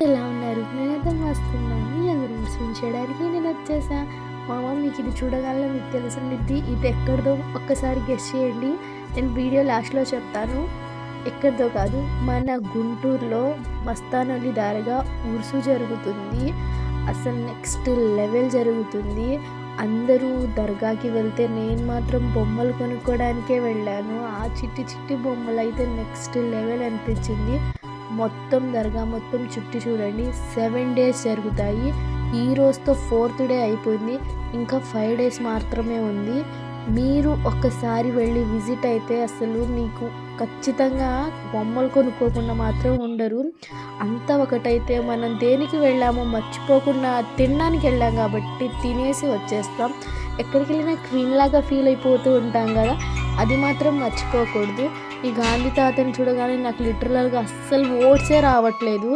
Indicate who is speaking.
Speaker 1: ఎలా ఉన్నారు? నేనైతే మస్తున్నాను. మీ అందరూ చేయడానికి నేను వచ్చేసా. మామ మీకు ఇది చూడగానే మీకు తెలిసుండిద్ది. ఇది ఎక్కడిదో ఒక్కసారి గెస్ చేయండి. నేను వీడియో లాస్ట్‌లో చెప్తాను. ఎక్కడిదో కాదు, మన గుంటూరులో మస్తానొలి దారిగా ఉరుసు జరుగుతుంది. అసలు నెక్స్ట్ లెవెల్ జరుగుతుంది. అందరూ దర్గాకి వెళ్తే నేను మాత్రం బొమ్మలు కొనుక్కోవడానికే వెళ్ళాను. ఆ చిట్టి చిట్టి బొమ్మలైతే నెక్స్ట్ లెవెల్ అనిపించింది. మొత్తం దర్గా మొత్తం చుట్టి చూడండి. 7 డేస్ జరుగుతాయి. ఈ రోజుతో 4th డే అయిపోయింది. ఇంకా 5 డేస్ మాత్రమే ఉంది. మీరు ఒక్కసారి వెళ్ళి విజిట్ అయితే అసలు మీకు ఖచ్చితంగా బొమ్మలు కొనుక్కోకుండా మాత్రం ఉండరు. అంతా ఒకటైతే మనం దేనికి వెళ్ళామో మర్చిపోకుండా తినడానికి వెళ్ళాం కాబట్టి తినేసి వచ్చేస్తాం. ఎక్కడికి వెళ్ళినా క్వీన్ లాగా ఫీల్ అయిపోతూ ఉంటాం కదా, అది మాత్రం మర్చిపోకూడదు. ఈ గాంధీ తాతని చూడగానే నాకు లిటరల్గా అస్సలు ఓట్సే రావట్లేదు.